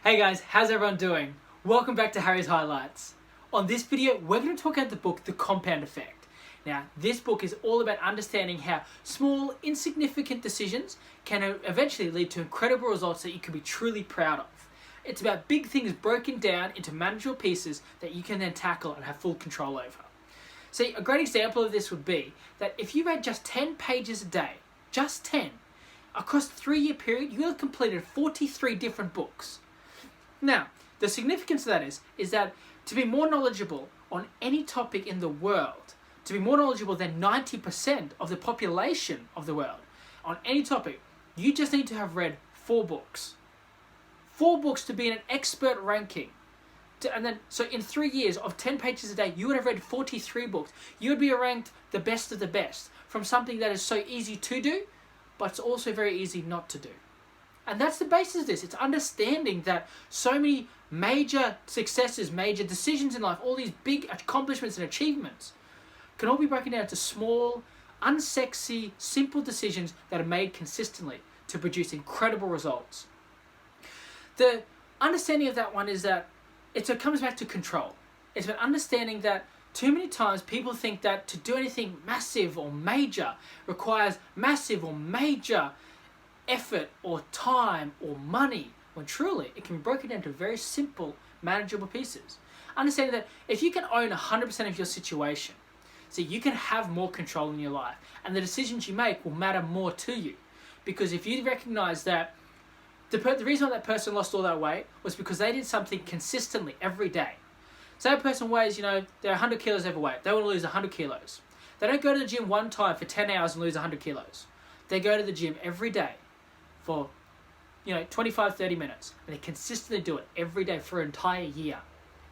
Hey guys, how's everyone doing? Welcome back to Harry's Highlights. On this video, we're going to talk about the book, The Compound Effect. Now, this book is all about understanding how small, insignificant decisions can eventually lead to incredible results that you can be truly proud of. It's about big things broken down into manageable pieces that you can then tackle and have full control over. See, a great example of this would be that if you read just 10 pages a day, just 10, across a 3-year period, you will have completed 43 different books. Now, the significance of that is that to be more knowledgeable on any topic in the world, to be more knowledgeable than 90% of the population of the world on any topic, you just need to have read 4 books. 4 books to be in an expert ranking. So in 3 years of 10 pages a day, you would have read 43 books. You would be ranked the best of the best from something that is so easy to do, but it's also very easy not to do. And that's the basis of this. It's understanding that so many major successes, major decisions in life, all these big accomplishments and achievements can all be broken down to small, unsexy, simple decisions that are made consistently to produce incredible results. The understanding of that one is that it comes back to control. It's about understanding that too many times people think that to do anything massive or major requires massive or major effort or time or money, when truly it can be broken down to very simple, manageable pieces. Understanding that if you can own 100% of your situation, so you can have more control in your life, and the decisions you make will matter more to you. Because if you recognize that the reason why that person lost all that weight was because they did something consistently every day. So that person weighs, they're 100 kilos overweight. They want to lose 100 kilos. They don't go to the gym one time for 10 hours and lose 100 kilos. They go to the gym every day for 25, 30 minutes. And they consistently do it every day for an entire year.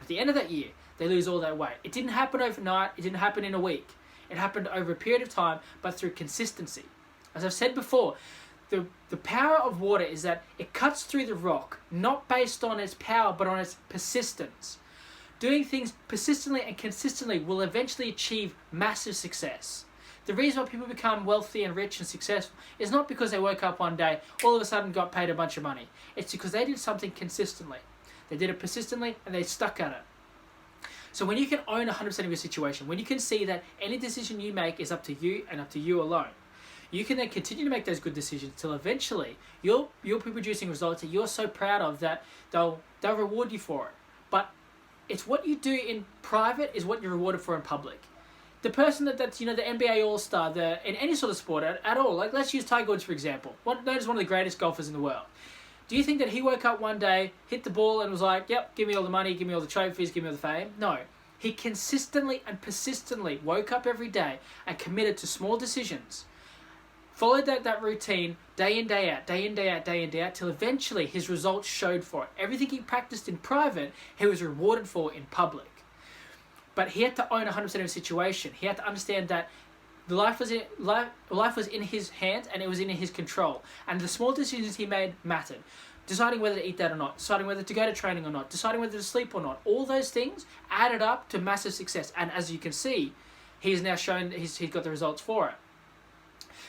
At the end of that year, they lose all that weight. It didn't happen overnight. It didn't happen in a week. It happened over a period of time, but through consistency. As I've said before, the power of water is that it cuts through the rock, not based on its power, but on its persistence. Doing things persistently and consistently will eventually achieve massive success. The reason why people become wealthy and rich and successful is not because they woke up one day, all of a sudden got paid a bunch of money. It's because they did something consistently. They did it persistently and they stuck at it. So when you can own 100% of your situation, when you can see that any decision you make is up to you and up to you alone, you can then continue to make those good decisions till eventually you'll be producing results that you're so proud of that they'll reward you for it. But it's what you do in private is what you're rewarded for in public. The person that's the NBA All-Star, in any sort of sport at all, like let's use Tiger Woods for example, known as one of the greatest golfers in the world. Do you think that he woke up one day, hit the ball and was like, yep, give me all the money, give me all the trophies, give me all the fame? No. He consistently and persistently woke up every day and committed to small decisions. Followed that routine day in, day out, day in, day out, day in, day out, till eventually his results showed for it. Everything he practiced in private, he was rewarded for in public. But he had to own 100% of his situation. He had to understand that life was in his hands and it was in his control. And the small decisions he made mattered. Deciding whether to eat that or not, deciding whether to go to training or not, deciding whether to sleep or not. All those things added up to massive success. And as you can see, he's now shown he's got the results for it.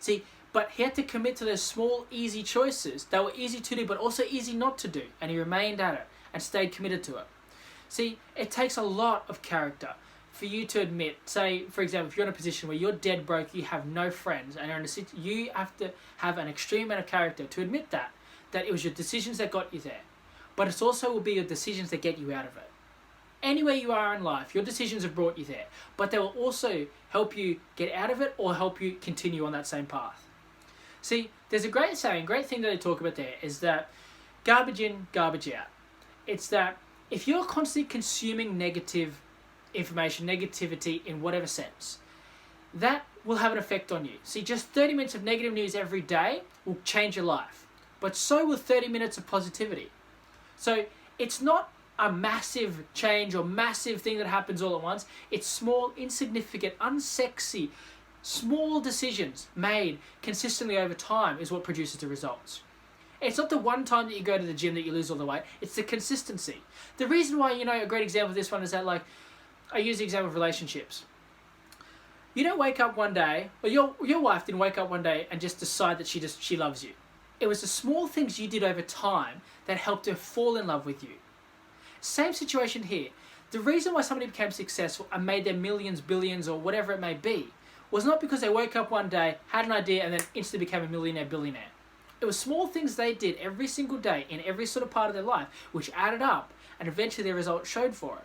See, but he had to commit to those small, easy choices. They were easy to do, but also easy not to do. And he remained at it and stayed committed to it. See, it takes a lot of character for you to admit, say, for example, if you're in a position where you're dead broke, you have no friends, and you have to have an extreme amount of character to admit that it was your decisions that got you there. But it also will be your decisions that get you out of it. Anywhere you are in life, your decisions have brought you there, but they will also help you get out of it or help you continue on that same path. See, there's a great saying, great thing that they talk about there is that garbage in, garbage out. It's that if you're constantly consuming negative information, negativity in whatever sense, that will have an effect on you. See, just 30 minutes of negative news every day will change your life, but so will 30 minutes of positivity. So it's not a massive change or massive thing that happens all at once. It's small, insignificant, unsexy, small decisions made consistently over time is what produces the results. It's not the one time that you go to the gym that you lose all the weight. It's the consistency. The reason why, a great example of this one is that, I use the example of relationships. You don't wake up one day, or your wife didn't wake up one day and just decide that she loves you. It was the small things you did over time that helped her fall in love with you. Same situation here. The reason why somebody became successful and made their millions, billions, or whatever it may be, was not because they woke up one day, had an idea, and then instantly became a millionaire, billionaire. It was small things they did every single day in every sort of part of their life, which added up, and eventually their result showed for it.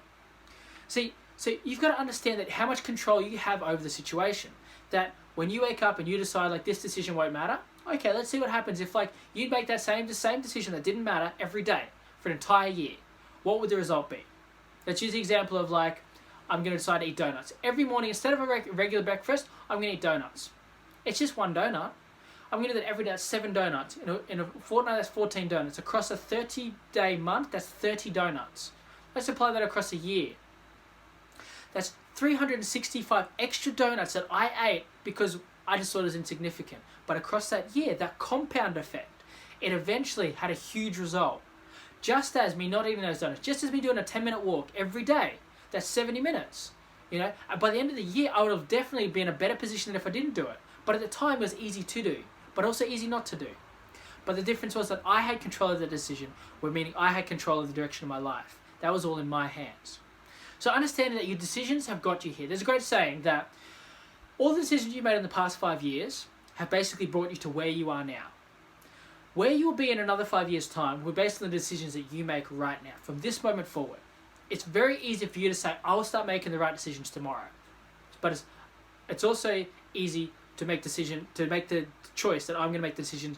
See, so you've got to understand that how much control you have over the situation. That when you wake up and you decide like this decision won't matter, okay, let's see what happens if like you'd make that same decision that didn't matter every day for an entire year. What would the result be? Let's use the example of like, I'm going to decide to eat donuts. Every morning, instead of a regular breakfast, I'm going to eat donuts. It's just one donut. I'm going to do that every day. That's 7 donuts. In a fortnight, that's 14 donuts. Across a 30-day month, that's 30 donuts. Let's apply that across a year. That's 365 extra donuts that I ate because I just thought it was insignificant. But across that year, that compound effect, it eventually had a huge result. Just as me not eating those donuts, just as me doing a 10-minute walk every day, that's 70 minutes. You know, and by the end of the year, I would have definitely been in a better position than if I didn't do it. But at the time, it was easy to do, but also easy not to do. But the difference was that I had control of the decision, meaning I had control of the direction of my life. That was all in my hands. So understanding that your decisions have got you here. There's a great saying that all the decisions you made in the past 5 years have basically brought you to where you are now. Where you will be in another 5 years' time will be based on the decisions that you make right now, from this moment forward. It's very easy for you to say, I will start making the right decisions tomorrow. But it's also easy to make the choice that I'm going to make decisions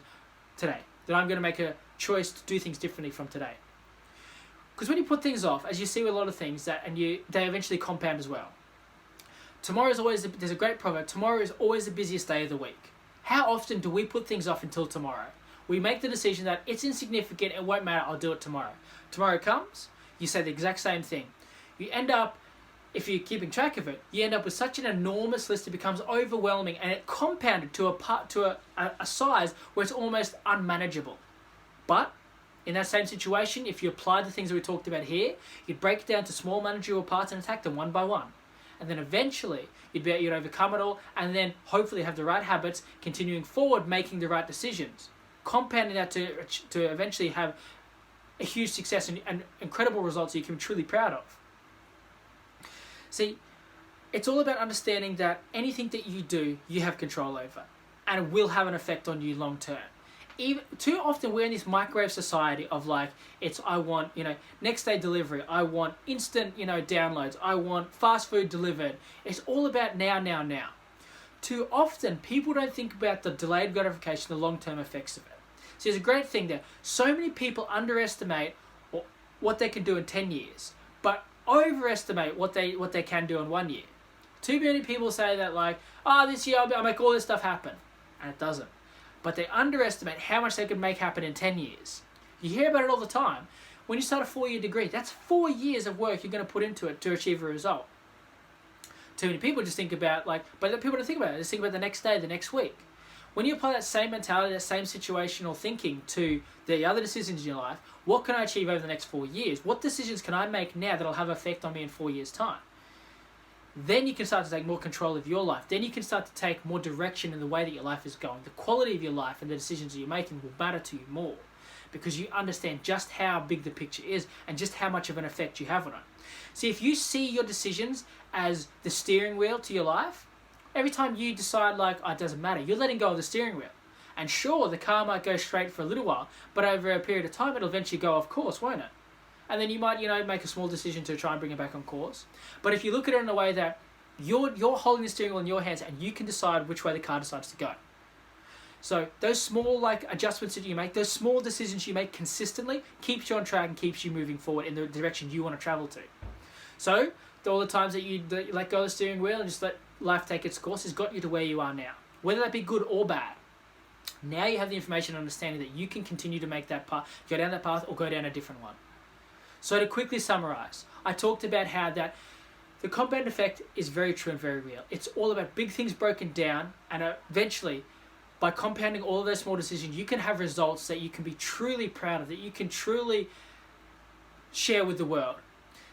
today. That I'm going to make a choice to do things differently from today. Because when you put things off, as you see with a lot of things, they eventually compound as well. There's a great proverb, tomorrow is always the busiest day of the week. How often do we put things off until tomorrow? We make the decision that it's insignificant, it won't matter, I'll do it tomorrow. Tomorrow comes, you say the exact same thing. You end up, if you're keeping track of it, you end up with such an enormous list, it becomes overwhelming, and it compounded to a size where it's almost unmanageable. But in that same situation, if you apply the things that we talked about here, you'd break it down to small manageable parts and attack them one by one. And then eventually, you'd overcome it all, and then hopefully have the right habits, continuing forward, making the right decisions. Compounding that to eventually have a huge success and incredible results that you can be truly proud of. See, it's all about understanding that anything that you do, you have control over, and it will have an effect on you long term. Too often we're in this microwave society of like, I want, next day delivery, I want instant, downloads, I want fast food delivered. It's all about now. Too often people don't think about the delayed gratification, the long-term effects of it. So there's a great thing there. So many people underestimate what they can do in 10 years, but overestimate what they can do in 1 year. Too many people say that like, this year I'll make all this stuff happen, and it doesn't. But they underestimate how much they can make happen in 10 years. You hear about it all the time. When you start a 4-year degree, that's 4 years of work you're going to put into it to achieve a result. Too many people just think about but people don't think about it. They just think about the next day, the next week. When you apply that same mentality, that same situational thinking to the other decisions in your life, what can I achieve over the next 4 years? What decisions can I make now that'll have an effect on me in 4 years' time? Then you can start to take more control of your life. Then you can start to take more direction in the way that your life is going. The quality of your life and the decisions that you're making will matter to you more because you understand just how big the picture is and just how much of an effect you have on it. See, if you see your decisions as the steering wheel to your life, every time you decide it doesn't matter, you're letting go of the steering wheel. And sure, the car might go straight for a little while, but over a period of time, it'll eventually go off course, won't it? And then you might, make a small decision to try and bring it back on course. But if you look at it in a way that you're holding the steering wheel in your hands and you can decide which way the car decides to go. So those small adjustments that you make, those small decisions you make consistently keeps you on track and keeps you moving forward in the direction you want to travel to. So all the times that you let go of the steering wheel and just let life take its course has got you to where you are now. Whether that be good or bad. Now you have the information and understanding that you can continue to make that path, go down that path or go down a different one. So to quickly summarize, I talked about how that the compound effect is very true and very real. It's all about big things broken down, and eventually, by compounding all of those small decisions, you can have results that you can be truly proud of, that you can truly share with the world.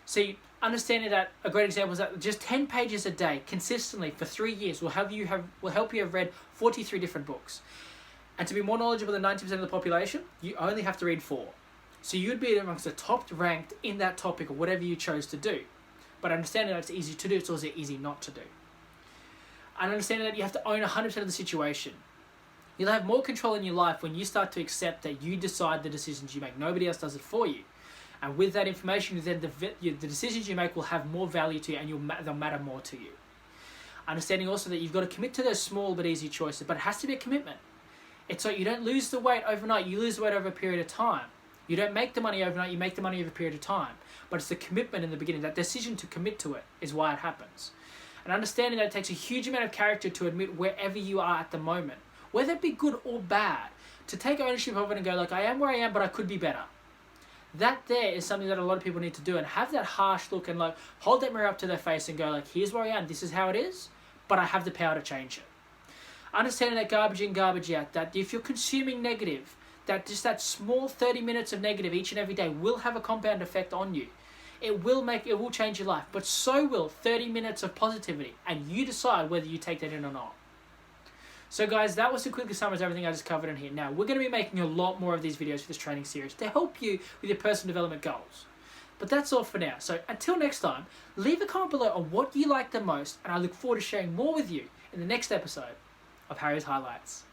See, understanding that a great example is that just 10 pages a day consistently for 3 years will help you have read 43 different books. And to be more knowledgeable than 90% of the population, you only have to read 4. So you'd be amongst the top ranked in that topic or whatever you chose to do. But understanding that it's easy to do, it's also easy not to do. And understanding that you have to own 100% of the situation. You'll have more control in your life when you start to accept that you decide the decisions you make. Nobody else does it for you. And with that information, then the decisions you make will have more value to you and they'll matter more to you. Understanding also that you've got to commit to those small but easy choices, but it has to be a commitment. It's so you don't lose the weight overnight, you lose the weight over a period of time. You don't make the money overnight, you make the money over a period of time. But it's the commitment in the beginning, that decision to commit to it is why it happens. And understanding that it takes a huge amount of character to admit wherever you are at the moment, whether it be good or bad, to take ownership of it and go like, I am where I am, but I could be better. That there is something that a lot of people need to do, and have that harsh look and like hold that mirror up to their face and go like, here's where I am, this is how it is, but I have the power to change it. Understanding that garbage in, garbage out, that if you're consuming negative, that just that small 30 minutes of negative each and every day will have a compound effect on you. It will change your life, but so will 30 minutes of positivity, and you decide whether you take that in or not. So guys, that was a quick summary of everything I just covered in here. Now, we're going to be making a lot more of these videos for this training series to help you with your personal development goals. But that's all for now. So until next time, leave a comment below on what you like the most, and I look forward to sharing more with you in the next episode of Harry's Highlights.